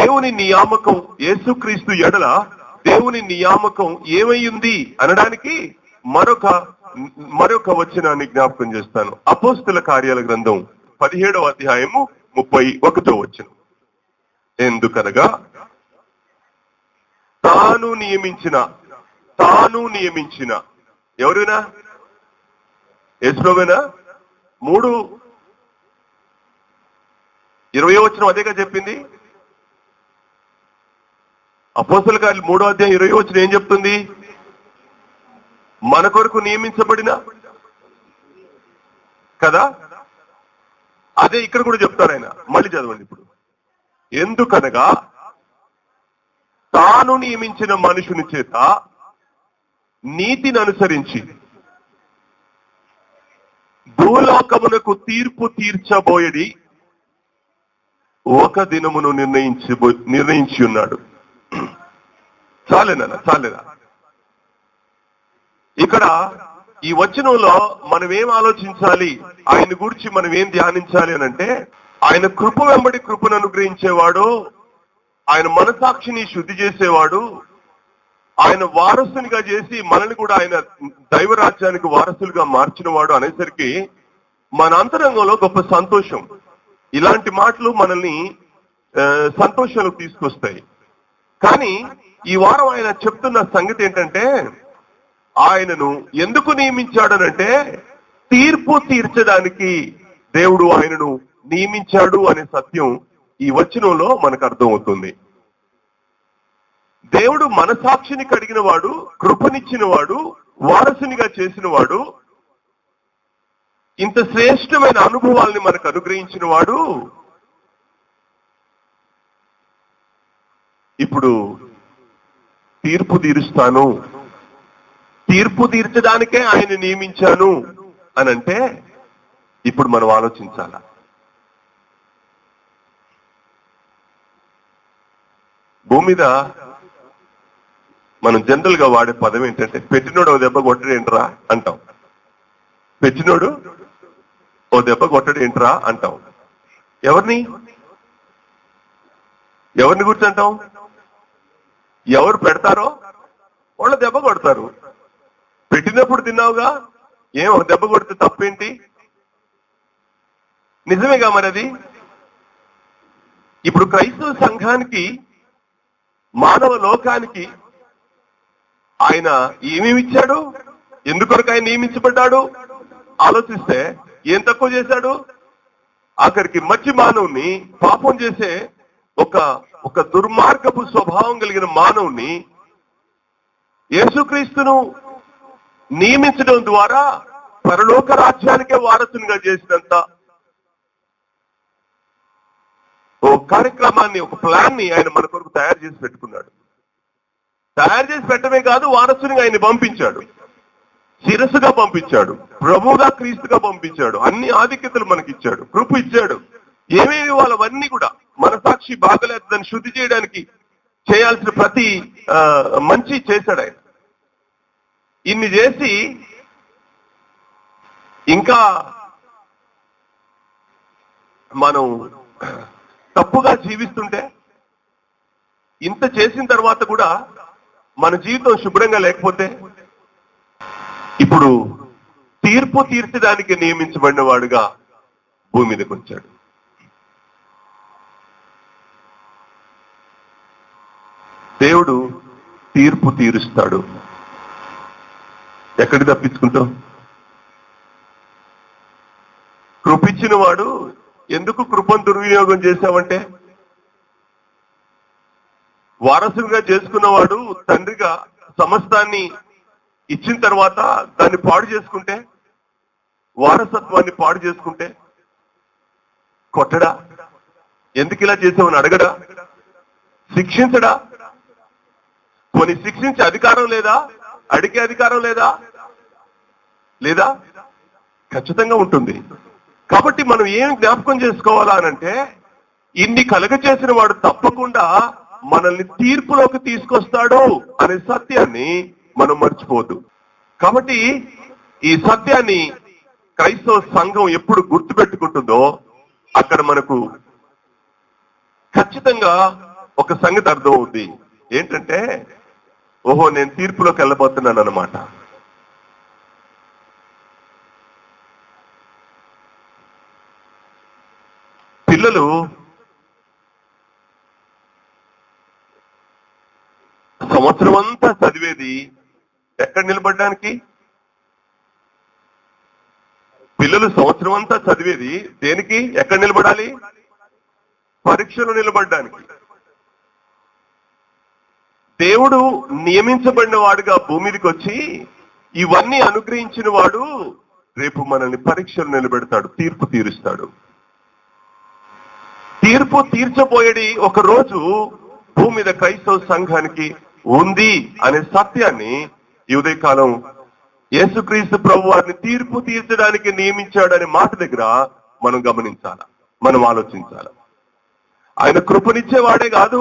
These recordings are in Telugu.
దేవుని నియామకం యేసుక్రీస్తు ఎడల దేవుని నియామకం ఏమైంది అనడానికి మరొక వచనాన్ని జ్ఞాపకం చేస్తాను. అపోస్తుల కార్యాల గ్రంథం 17వ అధ్యాయము 31వ వచనం. ఎందుకనగా తాను నియమించిన ఎవరైనా యేసువేనా 3:20వ వచనం అదేగా చెప్పింది. అపోస్తుల కార్యాలు 3వ అధ్యాయం 20వ వచనం ఏం చెప్తుంది? మన కొరకు నియమించబడిన కదా. అదే ఇక్కడ కూడా చెప్తారు ఆయన. మళ్ళీ చదవండి ఇప్పుడు. ఎందుకనగా తాను నియమించిన మనుషుని చేత నీతిని అనుసరించి భూలోకమునకు తీర్పు తీర్చబోయేది ఒక దినమును నిర్ణయించి ఉన్నాడు. చాలేనా? ఇక్కడ ఈ వచనంలో మనం ఏం ఆలోచించాలి, ఆయన గురించి మనం ఏం ధ్యానించాలి అని అంటే, ఆయన కృప వెంబడి కృపను అనుగ్రహించేవాడు, ఆయన మనసాక్షిని శుద్ధి చేసేవాడు, ఆయన వారసునిగా చేసి మనల్ని కూడా ఆయన దైవరాజ్యానికి వారసులుగా మార్చిన వాడు అనేసరికి మన అంతరంగంలో గొప్ప సంతోషం. ఇలాంటి మాటలు మనల్ని సంతోషాలకు తీసుకొస్తాయి. కానీ ఈ వారం ఆయన చెప్తున్న సంగతి ఏంటంటే, ఆయనను ఎందుకు నియమించాడనంటే తీర్పు తీర్చడానికి దేవుడు ఆయనను నియమించాడు అనే సత్యం ఈ వచనంలో మనకు అర్థమవుతుంది. దేవుడు మనసాక్షిని కడిగిన వాడు, కృపనిచ్చిన వాడు, వారసునిగా చేసిన వాడు, ఇంత శ్రేష్టమైన అనుభవాల్ని మనకు అనుగ్రహించిన వాడు ఇప్పుడు తీర్పు తీరుస్తాను, తీర్పు తీర్చడానికే ఆయన నియమించాను అని అంటే ఇప్పుడు మనం ఆలోచించాలా? భూమి మీద మనం జనరల్ గా వాడే పదం ఏంటంటే, పెట్టినోడు ఓ దెబ్బ కొట్టడేంట్రా అంటాం. పెట్టినోడు ఓ దెబ్బ కొట్టడేంట్రా అంటాం. ఎవరిని గురించి అంటాం? ఎవరు పెడతారో వాళ్ళ దెబ్బ కొడతారు. పెట్టినప్పుడు తిన్నావుగా, ఏం ఒక దెబ్బ కొడితే తప్పేంటి? నిజమేగా మరి అది. ఇప్పుడు క్రైస్తవ సంఘానికి, మానవ లోకానికి ఆయన ఏమేమి ఇచ్చాడు? ఎందుకొరకు ఆయన నియమించబడ్డాడు? ఆలోచిస్తే ఏం తక్కువ చేశాడు? ఆఖరికి మంచి మానవుని, పాపం చేసే ఒక దుర్మార్గపు స్వభావం కలిగిన మానవుని యేసుక్రీస్తును నియమించడం ద్వారా పరలోక రాజ్యానికే వారసునిగా చేసినంత ఓ కార్యక్రమాన్ని, ఒక ప్లాన్ ని ఆయన మన కొరకు తయారు చేసి పెట్టుకున్నాడు. తయారు చేసి పెట్టడమే కాదు, వారసునిగా ఆయన పంపించాడు, శిరస్సుగా పంపించాడు, ప్రభువుగా క్రీస్తుగా పంపించాడు, అన్ని ఆధిక్యతలు మనకిచ్చాడు, కృప ఇచ్చాడు. ఏమేమి వాళ్ళవన్నీ కూడా మనసాక్షి బాగలేదు దాన్ని శుద్ధి చేయడానికి చేయాల్సిన ప్రతి మంచి చేశాడు ఆయన. ఇన్ని చేసి ఇంకా మనం తప్పుగా జీవిస్తుంటే, ఇంత చేసిన తర్వాత కూడా మన జీవితం శుభ్రంగా లేకపోతే, ఇప్పుడు తీర్పు తీర్చడానికి నియమించబడిన వాడుగా భూమి మీదకి వచ్చాడు. దేవుడు తీర్పు తీరుస్తాడు. ఎక్కడికి తప్పించుకుంటాం? కృపించిన వాడు ఎందుకు కృపను దుర్వినియోగం చేశావంటే, వారసుగా చేసుకున్నవాడు తండ్రిగా సమస్తాన్ని ఇచ్చిన తర్వాత దాన్ని పాడు చేసుకుంటే, వారసత్వాన్ని పాడు చేసుకుంటే కొట్టడా? ఎందుకు ఇలా చేసావని అడగడా? శిక్షించడా? కొన్ని శిక్షించే అధికారం లేదా? అడిగే అధికారం లేదా? ఖచ్చితంగా ఉంటుంది. కాబట్టి మనం ఏం జ్ఞాపకం చేసుకోవాలా అనంటే, ఇన్ని కలగ చేసిన వాడు తప్పకుండా మనల్ని తీర్పులోకి తీసుకొస్తాడు అనే సత్యాన్ని మనం మర్చిపోవద్దు. కాబట్టి ఈ సత్యాన్ని క్రైస్తవ సంఘం ఎప్పుడు గుర్తుపెట్టుకుంటుందో అక్కడ మనకు ఖచ్చితంగా ఒక సంగతి అర్థం అవుద్ది. ఏంటంటే, ఓహో నేను తీర్పులోకి వెళ్ళబోతున్నాను అన్నమాట. పిల్లలు సంవత్సరం అంతా చదివేది ఎక్కడ నిలబడడానికి? పిల్లలు సంవత్సరం అంతా చదివేది దేనికి? ఎక్కడ నిలబడాలి? పరీక్షలు నిలబడడానికి. దేవుడు నియమించబడిన వాడుగా భూమికి వచ్చి ఇవన్నీ అనుగ్రహించిన వాడు రేపు మనల్ని పరీక్షలు నిలబెడతాడు, తీర్పు తీరుస్తాడు. తీర్పు తీర్చబోయేది ఒక రోజు భూమి మీద క్రైస్తవ సంఘానికి ఉంది అనే సత్యాన్ని ఈ ఉదయకాలం యేసుక్రీస్తు ప్రభు వారిని తీర్పు తీర్చడానికి నియమించాడనే మాట దగ్గర మనం గమనించాల, మనం ఆలోచించాలి. ఆయన కృపనిచ్చేవాడే కాదు,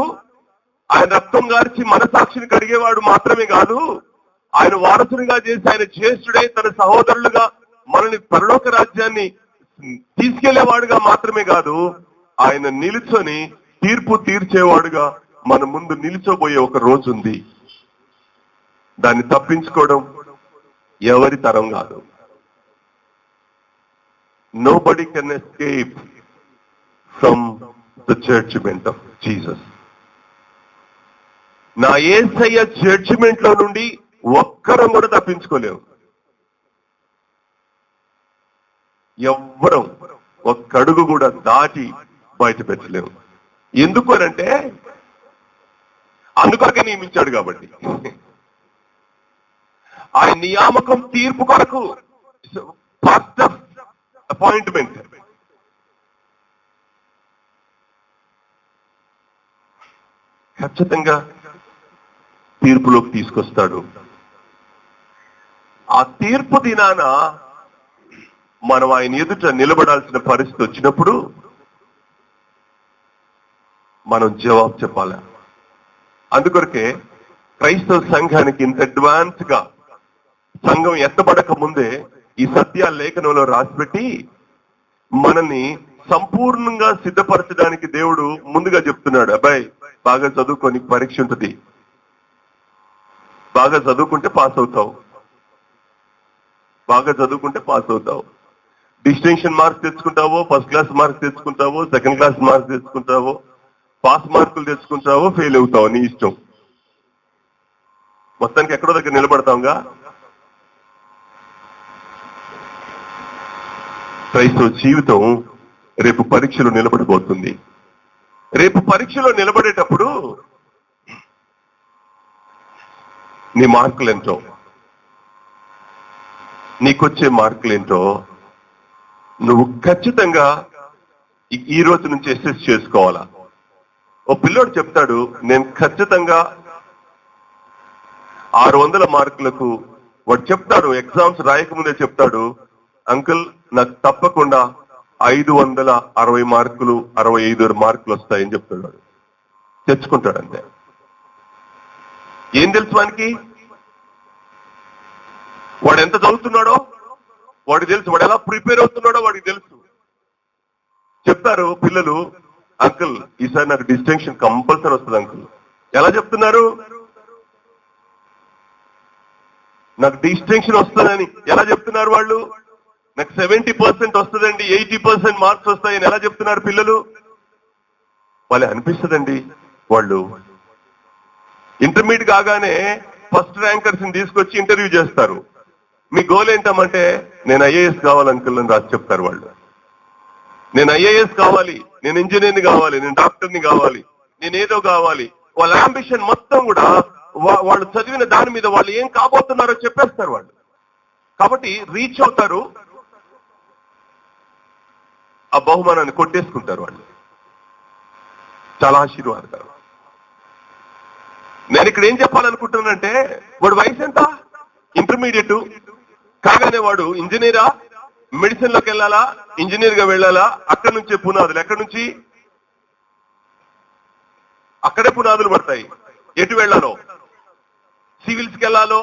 ఆయన రక్తం గార్చి మనసాక్షిని కడిగేవాడు మాత్రమే కాదు, ఆయన వారసునిగా చేసి ఆయన జ్యేష్ఠుడై తన సహోదరులుగా మనల్ని పరలోక రాజ్యాన్ని తీసుకెళ్లేవాడుగా మాత్రమే కాదు, ఆయన నిలుచొని తీర్పు తీర్చేవాడుగా మన ముందు నిలిచోబోయే ఒక రోజు ఉంది. దాన్ని తప్పించుకోవడం ఎవరి తరం కాదు. Nobody can escape from the judgement of Jesus. నా యేసయ్య జడ్జిమెంట్ లో నుండి ఒక్కరం కూడా తప్పించుకోలేము. ఎవ్వరం ఒక్కడుగు కూడా దాటి బయట పెట్టలేము. ఎందుకు అనంటే అందుకొరకే నియమించాడు కాబట్టి. ఆయన నియామకం తీర్పు కొరకు, ఫస్ట్ అపాయింట్మెంట్. ఖచ్చితంగా తీర్పులోకి తీసుకొస్తాడు. ఆ తీర్పు దినాన మనం ఆయన ఎదుట నిలబడాల్సిన పరిస్థితి వచ్చినప్పుడు మనం జవాబు చెప్పాలి. అందుకొరకే క్రైస్తవ సంఘానికి ఇంత అడ్వాన్స్ గా సంఘం ఎత్తబడక ముందే ఈ సత్య లేఖనంలో రాసిపెట్టి మనల్ని సంపూర్ణంగా సిద్ధపరచడానికి దేవుడు ముందుగా చెప్తున్నాడు. అబ్బాయి బాగా చదువుకొని పరీక్ష ఉంటుంది, బాగా చదువుకుంటే పాస్ అవుతావు, బాగా చదువుకుంటే పాస్ అవుతావు. డిస్టింక్షన్ మార్క్స్ తెచ్చుకుంటావో, ఫస్ట్ క్లాస్ మార్క్స్ తెచ్చుకుంటావో, సెకండ్ క్లాస్ మార్క్స్ తెచ్చుకుంటావో, పాస్ మార్కులు తెచ్చుకుంటావో, ఫెయిల్ అవుతావు, నీ ఇష్టం. మొత్తానికి ఎక్కడో దగ్గర నిలబడతాంగా. క్రైస్తవ జీవితం రేపు పరీక్షలో నిలబడబోతుంది. రేపు పరీక్షలో నిలబడేటప్పుడు నీ మార్కులు ఏంటో, నీకొచ్చే మార్కులు ఏంటో నువ్వు ఖచ్చితంగా ఈ రోజు నుంచి అసెస్ చేసుకోవాలా. ఓ పిల్లోడు చెప్తాడు, నేను ఖచ్చితంగా 600 మార్కులకు, వాడు చెప్తాడు ఎగ్జామ్స్ రాయకముందే చెప్తాడు, అంకుల్ నాకు తప్పకుండా 560 మార్కులు 65 మార్కులు వస్తాయని చెప్తాడు. తెచ్చుకుంటాడు అంతే. ఏం తెలుసు వానికి? వాడు ఎంత చదువుతున్నాడో వాడికి తెలుసు, వాడు ఎలా ప్రిపేర్ అవుతున్నాడో వాడికి తెలుసు. చెప్తారు పిల్లలు, అంకుల్ ఈసారి నాకు డిస్టింక్షన్ కంపల్సరీ వస్తుంది అంకుల్. ఎలా చెప్తున్నారు? నాకు డిస్టింక్షన్ వస్తుందని ఎలా చెప్తున్నారు వాళ్ళు? నాకు 70% వస్తుందండి, 80% మార్క్స్ వస్తాయని ఎలా చెప్తున్నారు పిల్లలు? వాళ్ళే అనిపిస్తుందండి. వాళ్ళు ఇంటర్మీడియట్ కాగానే ఫస్ట్ ర్యాంకర్స్ ని తీసుకొచ్చి ఇంటర్వ్యూ చేస్తారు. మీ గోల్ ఏంటమంటే నేను ఐఏఎస్ కావాలి అంకుల్ అని రాసి చెప్తారు వాళ్ళు. నేను ఐఏఎస్ కావాలి, నేను ఇంజనీర్ని కావాలి, నేను డాక్టర్ని కావాలి, నేనేదో కావాలి. వాళ్ళ అంబిషన్ మొత్తం కూడా వాళ్ళు చదివిన దాని మీద వాళ్ళు ఏం కాబోతున్నారో చెప్పేస్తారు వాళ్ళు. కాబట్టి రీచ్ అవుతారు, ఆ బహుమానాన్ని కొట్టేసుకుంటారు వాళ్ళు. చాలా ఆశీర్వాదకరం. నేను ఇక్కడ ఏం చెప్పాలనుకుంటున్నానంటే, వాడు వయసు ఎంత? ఇంటర్మీడియట్ కాగానే వాడు ఇంజనీరా, మెడిసిన్ లోకి వెళ్ళాలా, ఇంజనీర్ గా వెళ్ళాలా? అక్కడి నుంచే పునాదులు. ఎక్కడి నుంచి? అక్కడే పునాదులు పడతాయి. ఎటు వెళ్ళాలో, సివిల్స్కి వెళ్ళాలో,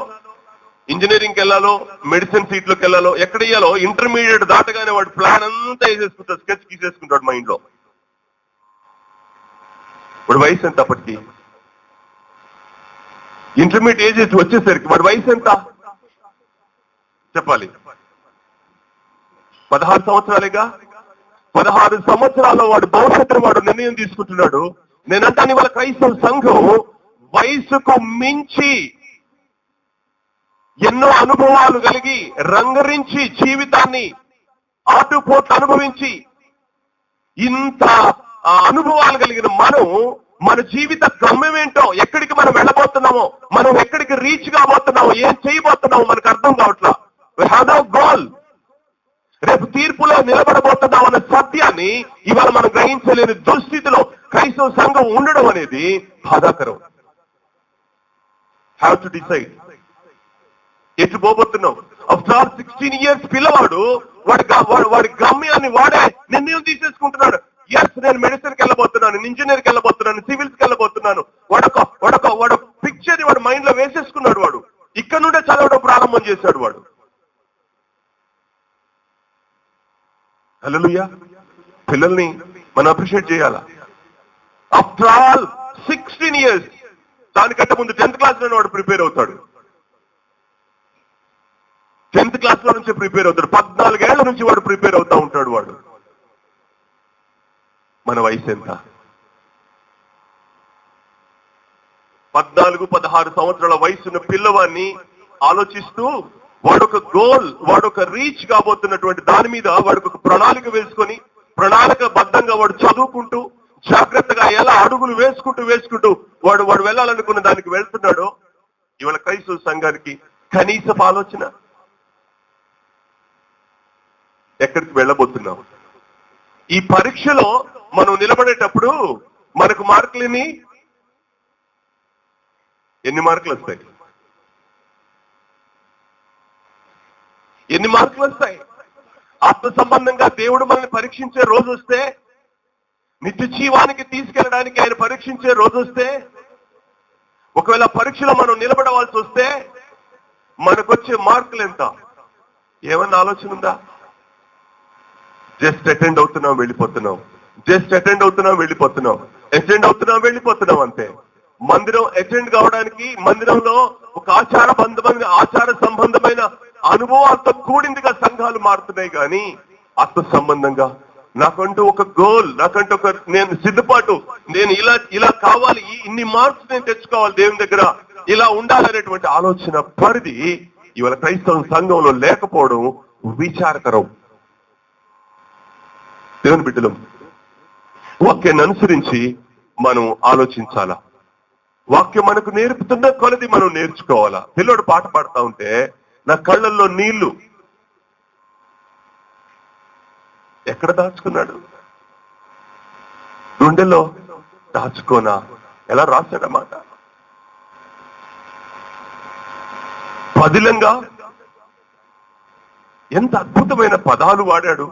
ఇంజనీరింగ్కి వెళ్ళాలో, మెడిసిన్ సీట్లోకి వెళ్ళాలో, ఎక్కడ ఇయ్యాలో ఇంటర్మీడియట్ దాటగానే వాడు ప్లాన్ అంతా వేసేసుకుంటాడు, స్కెచ్ గీసేసుకుంటాడు మైండ్ లో. వాడి వయసు ఎంత అప్పటికి? ఇంటర్మీడియట్ ఏజ్ వచ్చేసరికి వాడి వయసు ఎంత చెప్పాలి? 16 సంవత్సరాలేగా. 16 సంవత్సరాల్లో వాడు భవిష్యత్తులో వాడు నిర్ణయం తీసుకుంటున్నాడు. నేనంటాను వాళ్ళ క్రైస్తవ సంఘం వయసుకు మించి ఎన్నో అనుభవాలు కలిగి రంగరించి జీవితాన్ని ఆటుపోట్లు అనుభవించి ఇంత అనుభవాలు కలిగిన మనం మన జీవిత గమ్యం ఏంటో, ఎక్కడికి మనం వెళ్ళబోతున్నామో, మనం ఎక్కడికి రీచ్ కాబోతున్నామో, ఏం చేయబోతున్నామో మనకు అర్థం కావట్లా. We have no goal. రేపు తీర్పులో నిలబడబోతున్నాం అన్న సత్యాన్ని ఇవాళ మనం గ్రహించలేని దుస్థితిలో క్రైస్తవ సంఘం ఉండడం అనేది బాధాకరం. హ్యావ్ టు డిసైడ్ ఎటు పోబోతున్నాం. ఆఫ్టర్ ఆల్ 16 years పిల్లవాడు వాడి గమ్యాన్ని వాడే నిర్ణయం తీసేసుకుంటున్నాడు. ఎస్, నేను మెడిసిన్కి వెళ్ళబోతున్నాను, ఇంజనీర్కి వెళ్ళబోతున్నాను, సివిల్స్కి వెళ్ళబోతున్నాను. వాడు పిక్చర్ వాడు మైండ్ లో వేసేసుకున్నాడు. వాడు ఇక్కడ నుండే చదవడం ప్రారంభం చేశాడు. వాడు హల్లెలూయా. పిల్లల్ని మనం అప్రిషియేట్ చేయాలా? ఆఫ్టర్ ఆల్ 16 years, దానికంటే ముందు 10th క్లాస్ లోనే వాడు ప్రిపేర్ అవుతాడు. 10th క్లాస్ లో నుంచి ప్రిపేర్ అవుతాడు. 14 ఏళ్ల నుంచి వాడు ప్రిపేర్ అవుతా ఉంటాడు. వాడు మన వయసు ఎంత? 14-16 సంవత్సరాల వయసున్న పిల్లవాడిని ఆలోచిస్తూ వాడొక గోల్, వాడొక రీచ్ కాబోతున్నటువంటి దాని మీద వాడికి ఒక ప్రణాళిక వేసుకొని ప్రణాళిక బద్ధంగా వాడు చదువుకుంటూ జాగ్రత్తగా ఎలా అడుగులు వేసుకుంటూ వాడు వెళ్ళాలనుకున్న దానికి వెళ్తున్నాడో. ఇవాళ క్రైస్తవ సంఘానికి కనీసపు ఆలోచన, ఎక్కడికి వెళ్ళబోతున్నాం? ఈ పరీక్షలో మనం నిలబడేటప్పుడు మనకు మార్కులని ఎన్ని మార్కులు వస్తాయి? ఎన్ని మార్కులు వస్తాయి? ఆత్మ సంబంధంగా దేవుడు మనల్ని పరీక్షించే రోజు వస్తే, నిత్య జీవానికి తీసుకెళ్ళడానికి ఆయన పరీక్షించే రోజు వస్తే, ఒకవేళ పరీక్షలో మనం నిలబడవలసి వస్తే మనకొచ్చే మార్కులు ఎంత? ఏమన్నా ఆలోచన ఉందా? జస్ట్ అటెండ్ అవుతున్నాం వెళ్ళిపోతున్నాం, జస్ట్ అటెండ్ అవుతున్నాం వెళ్ళిపోతున్నాం, అటెండ్ అవుతున్నాం వెళ్ళిపోతున్నాం అంతే. మందిరం అటెండ్ కావడానికి మందిరంలో ఒక ఆచార సంబంధమైన అనుభవాలతో కూడిందిగా సంఘాలు మారుతున్నాయి. కానీ ఆత్మ సంబంధంగా నాకంటూ ఒక గోల్, నాకంటూ ఒక నేను సిద్ధపాటు, నేను ఇలా కావాలి, ఇన్ని మార్క్స్ నేను తెచ్చుకోవాలి దేవుని దగ్గర, ఇలా ఉండాలనేటువంటి ఆలోచన పరిధి ఇవాళ క్రైస్తవ సంఘంలో లేకపోవడం విచారకరం. దేవుని బిడ్డలం, వాక్యాన్ని అనుసరించి మనం ఆలోచించాలా? వాక్యం మనకు నేర్పుతున్న కొలది మనం నేర్చుకోవాలా? పిల్లోడు పాట పాడుతా ఉంటే నా కళ్ళల్లో నీళ్లు ఎక్కడ దాచుకున్నాడు? గుండెలో దాచుకోనా? ఎలా రాశాడన్నమాట? పదిలంగా ఎంత అద్భుతమైన పదాలు వాడాడు.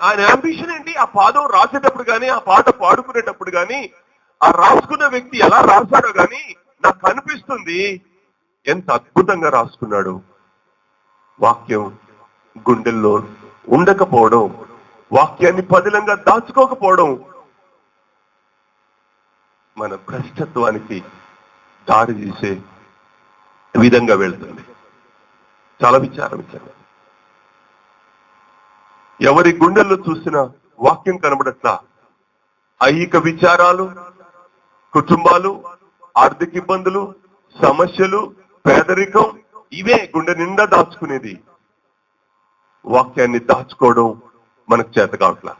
ఆయన అంబిషన్ ఏంటి? ఆ పాదం రాసేటప్పుడు కానీ, ఆ పాట పాడుకునేటప్పుడు కానీ, ఆ రాసుకున్న వ్యక్తి ఎలా రాశాడో కానీ నాకు అనిపిస్తుంది ఎంత అద్భుతంగా రాసుకున్నాడు. వాక్యం గుండెల్లో ఉండకపోవడం, వాక్యాన్ని పదిలంగా దాచుకోకపోవడం మన భ్రష్టత్వానికి దారి తీసే విధంగా వెళ్తుంది. చాలా విచారం. ఎవరి గుండెల్లో చూసినా వాక్యం కనబడట్లా. ఐహిక విచారాలు, కుటుంబాలు, ఆర్థిక ఇబ్బందులు, సమస్యలు, పేదరికం, ఇవే గుండె నిండా దాచుకునేది. వాక్యాన్ని దాచుకోవడం మనకు చేత కావట్లా.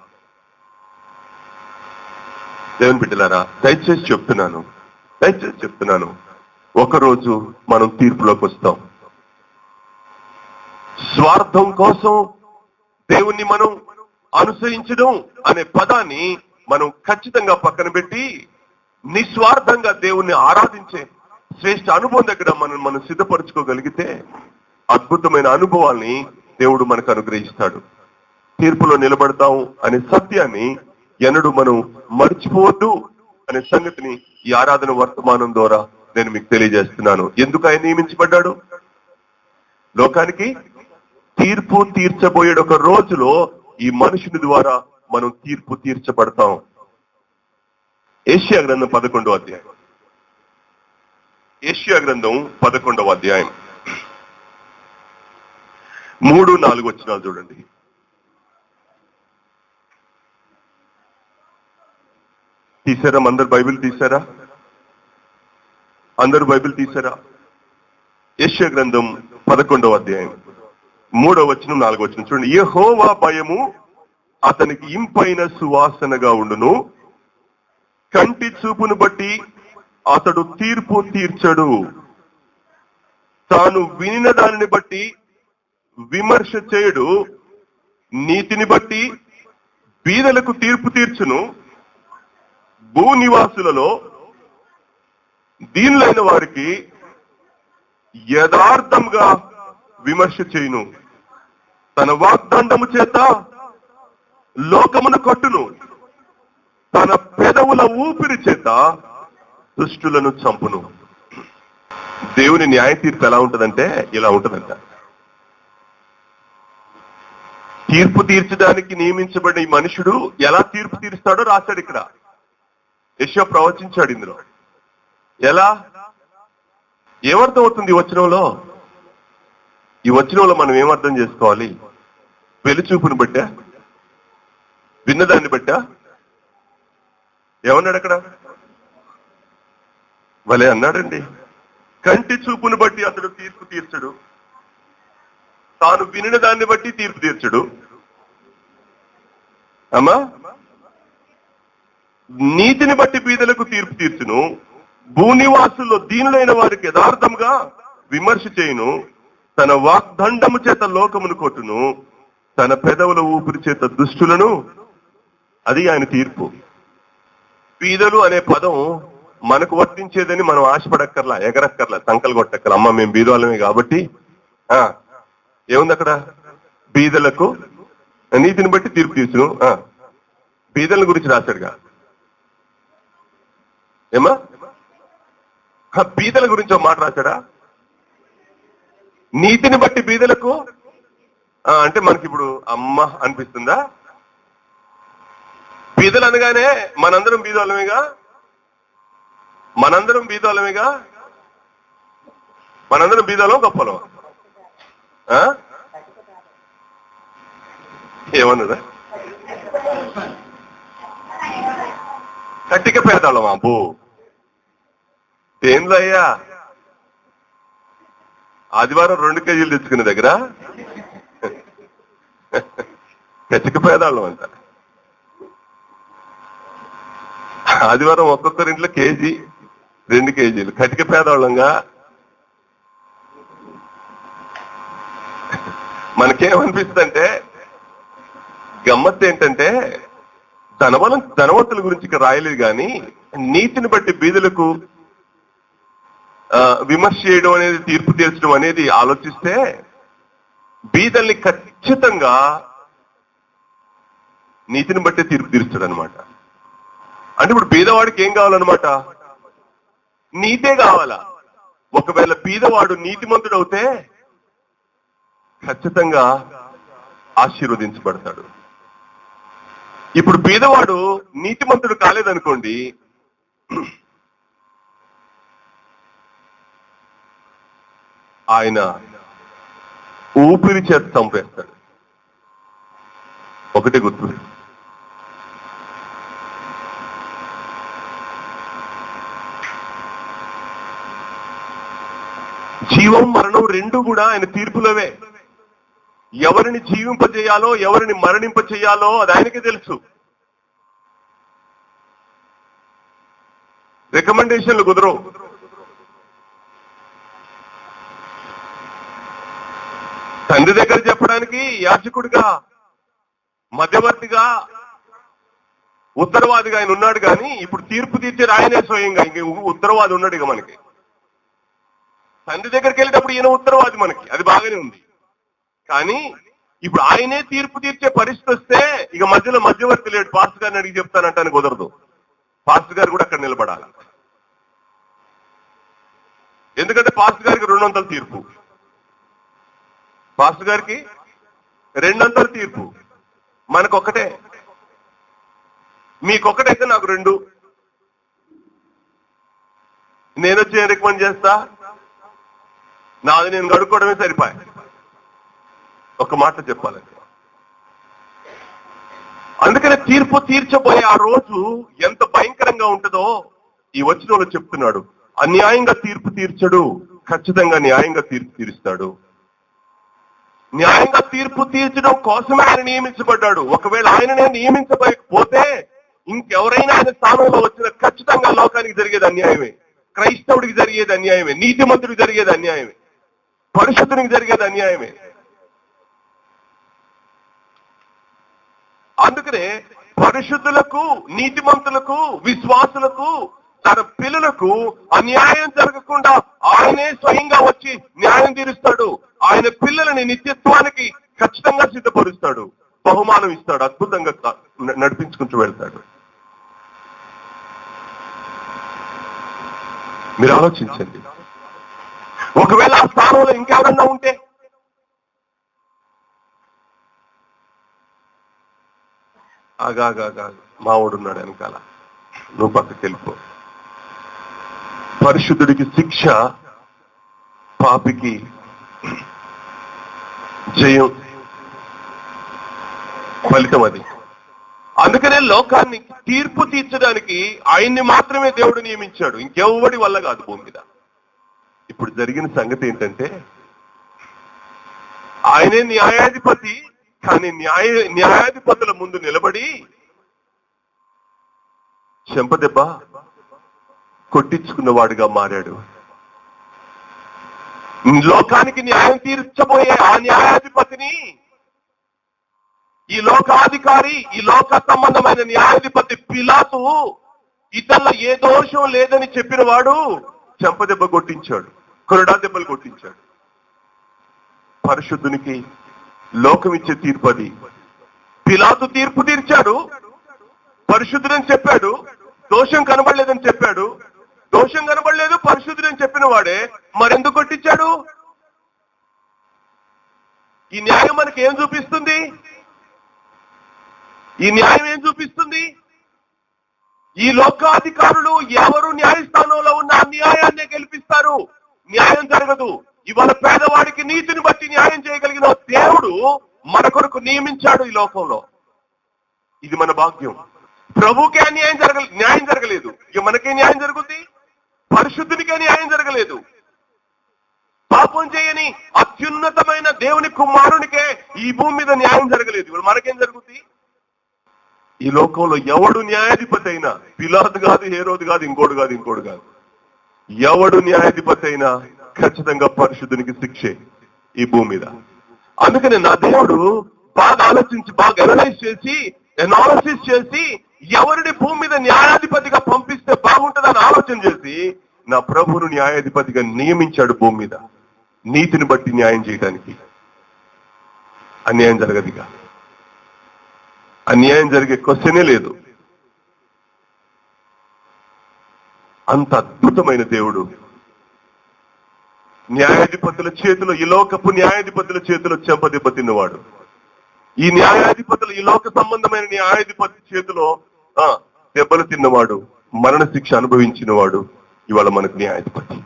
దేవుని బిడ్డలారా, దయచేసి చెప్తున్నాను, ఒకరోజు మనం తీర్పులోకి వస్తాం. స్వార్థం కోసం దేవుణ్ణి మనం అనుసరించడం అనే పదాన్ని మనం ఖచ్చితంగా పక్కన పెట్టి నిస్వార్థంగా దేవుణ్ణి ఆరాధించే శ్రేష్ఠ అనుభవం దగ్గర మనం సిద్ధపరచుకోగలిగితే అద్భుతమైన అనుభవాల్ని దేవుడు మనకు అనుగ్రహిస్తాడు. తీర్పులో నిలబడతాం అనే సత్యాన్ని ఎన్నడూ మనం మర్చిపోవద్దు అనే సంగతిని ఈ ఆరాధన వర్తమానం ద్వారా నేను మీకు తెలియజేస్తున్నాను. ఎందుకు ఆయన నియమించబడ్డాడు? లోకానికి తీర్పు తీర్చబోయే ఒక రోజులో ఈ మనుషుని ద్వారా మనం తీర్పు తీర్చబడతాం. యెషయా గ్రంథం 11వ అధ్యాయం. యెషయా గ్రంథం 11వ అధ్యాయం 3-4 వచనాలు చూడండి. తీసారా? అందరు బైబిల్ తీసారా? అందరూ బైబిల్ తీసారా? యెషయా గ్రంథం 11వ అధ్యాయం 3వ వచనం 4వ వచనం చూడండి. యెహోవా భయము అతనికి ఇంపైన సువాసనగా ఉండును, కంటి చూపును బట్టి అతడు తీర్పు తీర్చడు, తాను వినిన దానిని బట్టి విమర్శ చేయడు, నీతిని బట్టి బీదలకు తీర్పు తీర్చును, భూనివాసులలో దీనులైన వారికి యథార్థంగా విమర్శ చేయును, తన వాగ్దండము చేత లోకమును కట్టును, తన పెదవుల ఊపిరి చేత దుష్టులను చంపును. దేవుని న్యాయ తీర్పు ఎలా ఉంటదంటే ఇలా ఉంటదంట. తీర్పు తీర్చడానికి నియమించబడిన ఈ మనుషుడు ఎలా తీర్పు తీరుస్తాడో రాశాడు ఇక్కడ. యెషయా ప్రవచించాడు ఇందులో. ఎలా? ఏమర్థం అవుతుంది ఈ వచనంలో? ఈ వచనంలో మనం ఏమర్థం చేసుకోవాలి? వెలుచూపుని బట్టా, విన్నదాన్ని బట్టా? ఏమన్నాడు అక్కడ? భలే అన్నాడండి. కంటి చూపును బట్టి అతడు తీర్పు తీర్చడు, తాను వినిన దాన్ని బట్టి తీర్పు తీర్చడు. అమ్మా, నీతిని బట్టి బీదలకు తీర్పు తీర్చును, భూనివాసుల్లో దీనులైన వారికి యథార్థంగా విమర్శ చేయును, తన వాగ్దండము చేత లోకమును కొట్టును, తన పెదవుల ఊపిరి చేత దుష్టులను. అది ఆయన తీర్పు. బీదలు అనే పదం మనకు వర్తించేదని మనం ఆశపడక్కర్లా, ఎగరక్కర్లా, సంకలు కొట్టక్కర్లా. అమ్మ మేము బీదవాళ్ళమే కాబట్టి ఏముంది అక్కడ? బీదలకు నీతిని బట్టి తీర్పు తీర్చును. బీదల గురించి రాశాడుగా. ఏమా? బీదల గురించి ఒక మాట రాశాడా? నీతిని బట్టి బీదలకు అంటే మనకి ఇప్పుడు అమ్మ అనిపిస్తుందా? బీదలు అనగానే మనందరం బీదోళ్ళమేగా, మనందరం బీదోళ్ళమేగా, మనందరం బీదోళం గొప్పలం. ఏమన్నదా? కట్టిక పేదాళ్ళం అబ్బో. ఏందో అయ్యా, ఆదివారం 2 కేజీలు తెచ్చుకునే దగ్గర కట్టిక పేదాళ్ళం అంట. ఆదివారం ఒక్కొక్కరింట్లో కేజీ 2 కేజీలు కటిక పేదవాళ్ళంగా. మనకేమనిపిస్తుందంటే, గమ్మత్తు ఏంటంటే, ధనవంతుల గురించి ఇక్కడ రాయలేదు కానీ నీతిని బట్టి బీదలకు విమర్శ చేయడం అనేది, తీర్పు తీర్చడం అనేది ఆలోచిస్తే బీదల్ని ఖచ్చితంగా నీతిని బట్టే తీర్పు తీర్చాడు అనమాట. అంటే ఇప్పుడు బీదవాడికి ఏం కావాలన్నమాట? నీతే కావాలా. ఒకవేళ బీదవాడు నీతిమంతుడు అవుతే ఖచ్చితంగా ఆశీర్వదించబడతాడు. ఇప్పుడు బీదవాడు నీతిమంతుడు కాలేదనుకోండి, ఆయన ఊపిరి చేత చంపేస్తాడు. ఒకటే గుర్తు. జీవం మరణం రెండు కూడా ఆయన తీర్పులవే. ఎవరిని జీవింపజేయాలో ఎవరిని మరణింపచేయాలో అది ఆయనకే తెలుసు. రికమెండేషన్లు కుదరవు. తండ్రి దగ్గర చెప్పడానికి యాజకుడిగా, మధ్యవర్తిగా, ఉత్తరవాదిగా ఆయన ఉన్నాడు కానీ ఇప్పుడు తీర్పు తీర్చేది ఆయనే స్వయంగా. ఇంక ఉత్తరవాది ఉన్నాడు ఇక మనకి. తండ్రి దగ్గరికి వెళ్ళేటప్పుడు ఈయన ఉత్తరవాది మనకి, అది బాగానే ఉంది. కానీ ఇప్పుడు ఆయనే తీర్పు తీర్చే పరిస్థితి వస్తే ఇక మధ్యలో మధ్యవర్తి లేడు. పాస్టర్ గారిని అడిగి చెప్తానంటానికి కుదరదు. పాస్టర్ గారు కూడా అక్కడ నిలబడాలి. ఎందుకంటే పాస్టర్ గారికి 200 తీర్పు, పాస్టర్ గారికి 200 తీర్పు, మనకొక్కటే. మీకొక్కటైతే నాకు 2. నేను వచ్చి ఏం రికమెండ్ చేస్తా? నాది నేను గడుక్కోవడమే సరిపోయా. ఒక మాట చెప్పాలంటే, అందుకనే తీర్పు తీర్చబోయే ఆ రోజు ఎంత భయంకరంగా ఉంటుందో ఈ వచనంలో చెప్తున్నాడు. అన్యాయంగా తీర్పు తీర్చడు, ఖచ్చితంగా న్యాయంగా తీర్పు తీరుస్తాడు. న్యాయంగా తీర్పు తీర్చడం కోసమే ఆయన నియమించబడ్డాడు. ఒకవేళ ఆయననే నియమించబోతే ఇంకెవరైనా ఆయన స్థానంలో వచ్చిన ఖచ్చితంగా లోకానికి జరిగేది అన్యాయమే, క్రైస్తవుడికి జరిగేది అన్యాయమే, నీతిమంతుడికి జరిగేది అన్యాయమే, పరిశుద్ధునికి జరిగేది అన్యాయమే. అందుకనే పరిశుద్ధులకు, నీతిమంతులకు, విశ్వాసులకు, తన పిల్లలకు అన్యాయం జరగకుండా ఆయనే స్వయంగా వచ్చి న్యాయం తీరుస్తాడు. ఆయన పిల్లలని నిత్యత్వానికి ఖచ్చితంగా సిద్ధపరుస్తాడు, బహుమానం ఇస్తాడు, అద్భుతంగా నడిపించుకుంటూ వెళ్తాడు. మీరు ఆలోచించండి, ఒకవేళ ఆ స్థానంలో ఇంకెవరన్నా ఉంటే, ఆగాగా మావాడున్నాడు వెనకాల, నువ్వు పక్కకి వెళ్ళిపో. పరిశుద్ధుడికి శిక్ష, పాపికి జయం, ఫలితం అది. అందుకనే లోకాన్ని తీర్పు తీర్చడానికి ఆయన్ని మాత్రమే దేవుడు నియమించాడు, ఇంకెవ్వడి వల్ల కాదు భూమి మీద. ఇప్పుడు జరిగిన సంగతి ఏంటంటే, ఆయనే న్యాయాధిపతి, కానీ న్యాయాధిపతుల ముందు నిలబడి చెంపదెబ్బ కొట్టించుకున్నవాడుగా మారాడు. లోకానికి న్యాయం తీర్చబోయే ఆ న్యాయాధిపతిని, ఈ లోకాధికారి, ఈ లోక సంబంధమైన న్యాయాధిపతి పిలాతు ఇతరుల ఏ దోషం లేదని చెప్పిన వాడు చెంపదెబ్బ కొట్టించాడు, కొరడా దెబ్బలు కొట్టించాడు. పరిశుద్ధునికి లోకం ఇచ్చే తీర్పు అది. పిలాతు తీర్పు తీర్చాడు, పరిశుద్ధుడని చెప్పాడు, దోషం కనబడలేదని చెప్పాడు. దోషం కనబడలేదు, పరిశుద్ధుడని చెప్పిన వాడే మరెందుకు కొట్టించాడు? ఈ న్యాయం మనకి ఏం చూపిస్తుంది? ఈ న్యాయం ఏం చూపిస్తుంది? ఈ లోకాధికారులు ఎవరు న్యాయస్థానంలో ఉన్న అన్యాయాన్ని గెలిపిస్తారు, న్యాయం జరగదు. ఇవాళ పేదవాడికి నీతిని బట్టి న్యాయం చేయగలిగిన దేవుడు మన కొరకు నియమించాడు ఈ లోకంలో. ఇది మన భాగ్యం. ప్రభుకే న్యాయం జరగలేదు, ఇక మనకే న్యాయం జరుగుద్ది. పరిశుద్ధునికే న్యాయం జరగలేదు. పాపం చేయని అత్యున్నతమైన దేవుని కుమారునికే ఈ భూమి మీద న్యాయం జరగలేదు, ఇప్పుడు మనకేం జరుగుద్ది? ఈ లోకంలో ఎవడు న్యాయాధిపతి అయినా, పిలాతు కాదు, హేరోదు కాదు, ఇంకోడు కాదు, ఎవడు న్యాయాధిపతి అయినా ఖచ్చితంగా పరిశుద్ధునికి శిక్షే ఈ భూమి మీద. అందుకని నా దేవుడు బాగా ఆలోచించి, బాగా ఎనాలిసిస్ చేసి ఎవరిని భూమి మీద న్యాయాధిపతిగా పంపిస్తే బాగుంటుందని ఆలోచన చేసి నా ప్రభువును న్యాయాధిపతిగా నియమించాడు భూమి మీద, నీతిని బట్టి న్యాయం చేయడానికి. అన్యాయం జరగదుగా, అన్యాయం జరిగే క్వశ్చనే లేదు. అంత అద్భుతమైన దేవుడు. న్యాయాధిపతుల చేతిలో, ఈ లోకపు న్యాయాధిపతుల చేతిలో చెంపదెబ్బ తిన్నవాడు, ఈ న్యాయాధిపతులు, ఈ లోక సంబంధమైన న్యాయాధిపతి చేతిలో దెబ్బలు తిన్నవాడు, మరణ శిక్ష అనుభవించిన వాడు ఇవాళ మనకు న్యాయాధిపతి.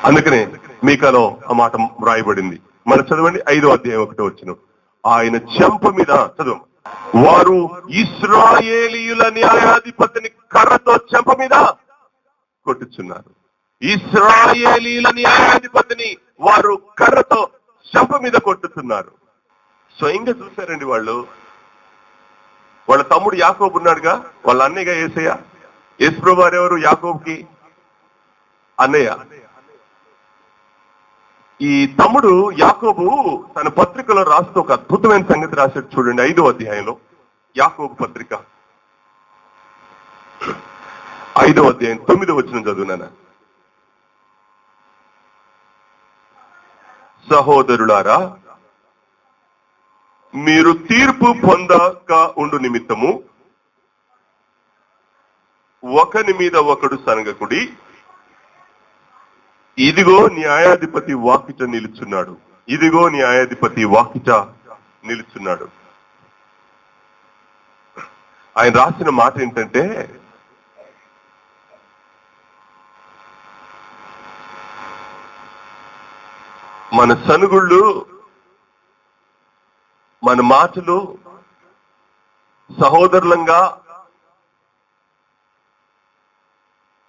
అందుకనే మీకాలో ఆ మాట రాయబడింది. మనం చదవండి, 5వ అధ్యాయం 1వ వచనం. ఆయన చెంప మీద చదువు, వారు ఇశ్రాయేలీయుల న్యాయాధిపతిని కర్రతో చెంప మీద కొట్టుచున్నారు. ఇశ్రాయేలీయుల న్యాయాధిపతిని వారు కర్రతో చెంప మీద కొట్టుతున్నారు. స్వయంగా చూశారండి వాళ్ళు. వాళ్ళ తమ్ముడు యాకోబు ఉన్నాడుగా, వాళ్ళ అన్నయ్యగా యేసయ్య. యేసు వారు ఎవరు? యాకోబుకి అన్నయ్య. ఈ తమ్ముడు యాకోబు తన పత్రికలో రాస్తూ ఒక అద్భుతమైన సంగతి రాశాడు చూడండి. 5వ అధ్యాయంలో యాకోబు పత్రిక 5వ అధ్యాయం 9వ వచనం చదువునానా. సహోదరులారా, మీరు తీర్పు పొందక ఉండు నిమిత్తము ఒకని మీద ఒకడు సనగకుడి. ఇదిగో న్యాయాధిపతి వాకిట నిలుచున్నాడు, ఇదిగో న్యాయాధిపతి వాకిట నిలుచున్నాడు. ఆయన రాసిన మాట ఏంటంటే, మన సనుగుళ్ళు, మన మాటలు సహోదరులంగా,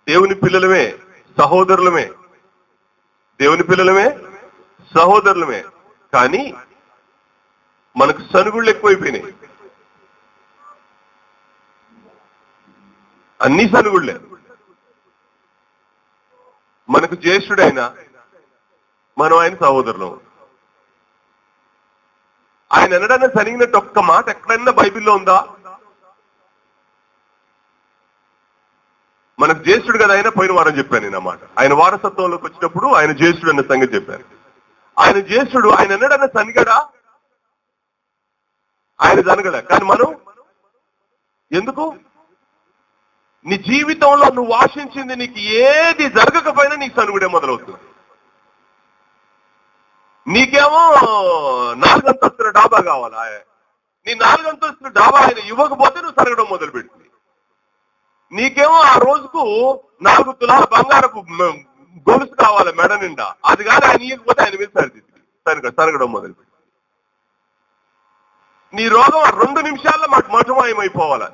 దేవుని పిల్లలమే, సహోదరులమే, దేవుని పిల్లలమే, సహోదరులమే, కానీ మనకు సనుగుళ్ళు ఎక్కువైపోయినాయి. అన్ని సనుగుళ్ళే. మనకు జ్యేష్ఠుడైనా మనం ఆయన సహోదరులం. ఆయన అనడాన్ని సరిగినట్టు ఒక్క మాట ఎక్కడైనా బైబిల్లో ఉందా? మనకు జ్యేష్ఠుడు కదా, ఆయన పోయిన వారం చెప్పాను నేను అన్నమాట. ఆయన వారసత్వంలోకి వచ్చినప్పుడు ఆయన జ్యేష్ఠుడు అన్న సంగతి చెప్పారు. ఆయన జ్యేష్ఠుడు, ఆయన ఎన్నడన్నా సనిగడా? ఆయన సనగడ. కానీ మనం ఎందుకు? నీ జీవితంలో నువ్వు ఆశించింది నీకు ఏది జరగకపోయినా నీకు సనుగుడే మొదలవుతుంది. నీకేమో 4 అంతస్తుల డాబా కావాలా? నీ 4 అంతస్తుల డాబా ఆయన ఇవ్వకపోతే నువ్వు సరగడం మొదలుపెట్టింది. నీకేమో ఆ రోజుకు 4 తులాల బంగారపు గొలుసు కావాలి మెడ నిండా, అది కానీ ఆయన ఇవ్వకపోతే ఆయన మీద సరగడం మొదలుపెట్టి. నీ రోగం 2 నిమిషాల్లో మాకు మధుమాయమైపోవాలా.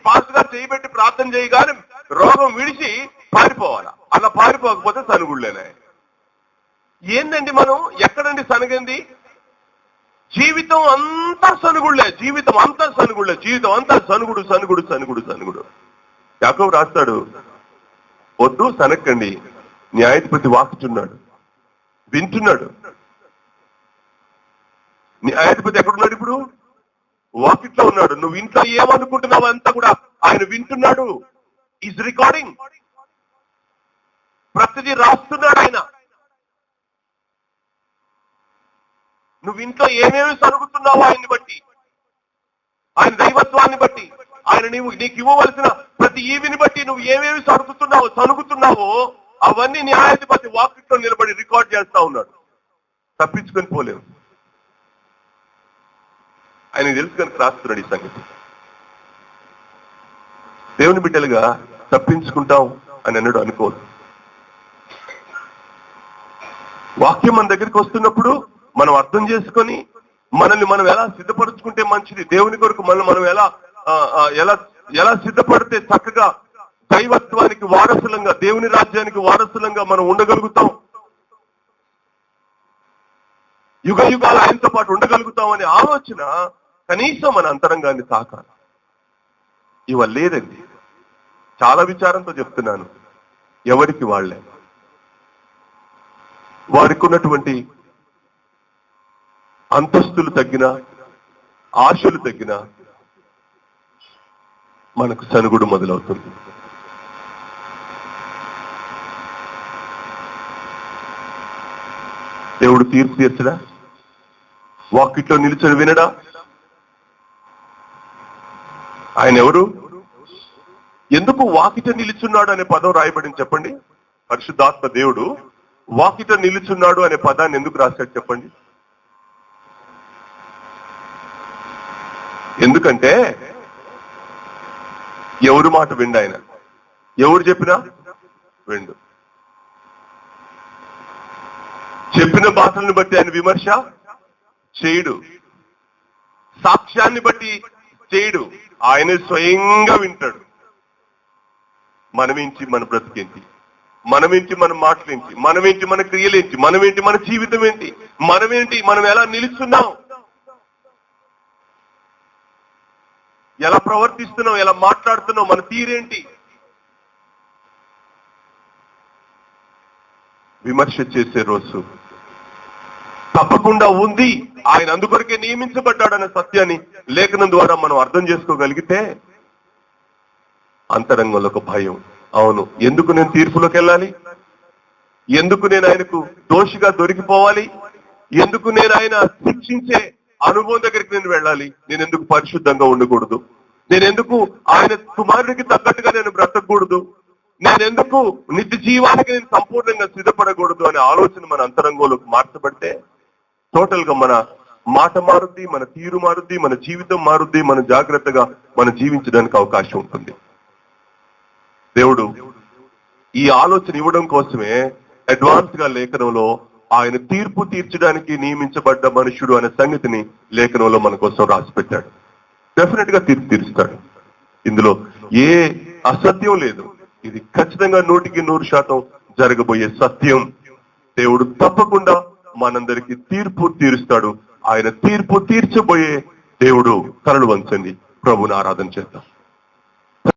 పాస్టర్ గారు చెయ్యి పెట్టి ప్రార్థన చేయగానే రోగం విడిచి పారిపోవాలా. అలా పారిపోకపోతే సనుగుళ్ళేనే. ఏందండి మనం ఎక్కడండి సనగండి? జీవితం అంతా సనుగుళ్ళే, జీవితం అంతా సనుగుళ్ళే, జీవితం అంతా సనుగుడు సనుగుడు సనుగుడు సనుగుడు. యాకోబు రాస్తాడు, వద్దు సనక్కండి, న్యాయాధిపతి వాకుచున్నాడు, వింటున్నాడు. న్యాయాధిపతి ఎక్కడున్నాడు ఇప్పుడు? వాకిట్లో ఉన్నాడు. నువ్వు ఇంట్లో ఏమనుకుంటున్నావు అంతా కూడా ఆయన వింటున్నాడు. Is recording. ప్రతిదీ రాస్తున్నాడు ఆయన. నువ్వు ఇంట్లో ఏమేమి సరుగుతున్నావో ఆయన్ని బట్టి, ఆయన దైవత్వాన్ని బట్టి, ఆయన నీకు ఇవ్వవలసిన ప్రతి ఈవిని బట్టి నువ్వు ఏమేమి సనుగుతున్నావో అవన్నీ న్యాయాధిపతి వాకిట్లో నిలబడి రికార్డ్ చేస్తా ఉన్నాడు. తప్పించుకొని పోలేవు. ఆయన తెలుసు కనుక రాస్తున్నాడు ఈ సంగతి. దేవుని బిడ్డలుగా తప్పించుకుంటాం అని అన్నాడు అనుకోదు. వాక్యం మన దగ్గరికి వస్తున్నప్పుడు మనం అర్థం చేసుకొని మనల్ని మనం ఎలా సిద్ధపరుచుకుంటే మంచిది, దేవుని కొరకు మనం ఎలా సిద్ధపడితే చక్కగా దైవత్వానికి వారసులంగా, దేవుని రాజ్యానికి వారసులంగా మనం ఉండగలుగుతాం, యుగ యుగాలు ఆయనతో పాటు ఉండగలుగుతాం అనే ఆలోచన కనీసం మన అంతరంగాన్ని తాకాలి. ఇవాళ లేదండి. చాలా విచారంతో చెప్తున్నాను. ఎవరికి వాళ్ళే, వారికి ఉన్నటువంటి అంతస్తులు తగ్గినా, ఆశలు తగ్గినా మనకు సనుగుడు మొదలవుతుంది. దేవుడు తీర్పు తీర్చడా? వాకిట్లో నిలుచొని వినడా? ఆయన ఎవరు? ఎందుకు వాకిట నిలుచున్నాడు అనే పదం రాయబడింది చెప్పండి? పరిశుద్ధాత్మ దేవుడు వాకిట నిలుచున్నాడు అనే పదాన్ని ఎందుకు రాశాడు చెప్పండి? ఎందుకంటే ఎవరు మాట విండు ఆయన, ఎవరు చెప్పినా విండు. చెప్పిన మాటలను బట్టి ఆయన విమర్శ చేయడు, సాక్ష్యాన్ని బట్టి చేయడు, ఆయన స్వయంగా వింటాడు. మనమేంటి మన బ్రతికేంటి, మనమేంటి మన మాటలేంటి, మనమేంటి మన క్రియలేంటి, మనమేంటి మన జీవితం ఏంటి, మనమేంటి, మనం ఎలా నిలుస్తున్నాం, ఎలా ప్రవర్తిస్తున్నాం, ఎలా మాట్లాడుతున్నాం, మన తీరేంటి. విమర్శ చేసే రోజు తప్పకుండా ఉంది. ఆయన అందుకొరకే నియమించబడ్డాడనే సత్యాన్ని లేఖనం ద్వారా మనం అర్థం చేసుకోగలిగితే అంతరంగంలో ఒక భయం. అవును, ఎందుకు నేను తీర్పులోకి వెళ్ళాలి? ఎందుకు నేను ఆయనకు దోషిగా దొరికిపోవాలి? ఎందుకు నేను ఆయన శిక్షించే అనుభవం దగ్గరికి నేను వెళ్ళాలి? నేను ఎందుకు పరిశుద్ధంగా ఉండకూడదు? నేను ఎందుకు ఆయన కుమారుడికి తగ్గట్టుగా నేను బ్రతకూడదు? నేను ఎందుకు నిత్య జీవానికి నేను సంపూర్ణంగా సిద్ధపడకూడదు అనే ఆలోచన మన అంతరంగంలోకి మార్చబడితే టోటల్ గా మన మాట మారుద్ది, మన తీరు మారుద్ది, మన జీవితం మారుద్ది, మనం జాగ్రత్తగా మనం జీవించడానికి అవకాశం ఉంటుంది. దేవుడు ఈ ఆలోచన ఇవ్వడం కోసమే అడ్వాన్స్ గా లేఖనంలో ఆయన తీర్పు తీర్చడానికి నియమించబడ్డ మనుషుడు అనే సంగతిని లేఖనంలో మన కోసం రాసి పెట్టాడు. డెఫినెట్ గా తీర్పు తీరుస్తాడు. ఇందులో ఏ అసత్యం లేదు. ఇది ఖచ్చితంగా 100% జరగబోయే సత్యం. దేవుడు తప్పకుండా మనందరికీ తీర్పు తీరుస్తాడు. ఆయన తీర్పు తీర్చబోయే దేవుడు. కలలు వంచండి, ప్రభువుని ఆరాధన చేద్దాం.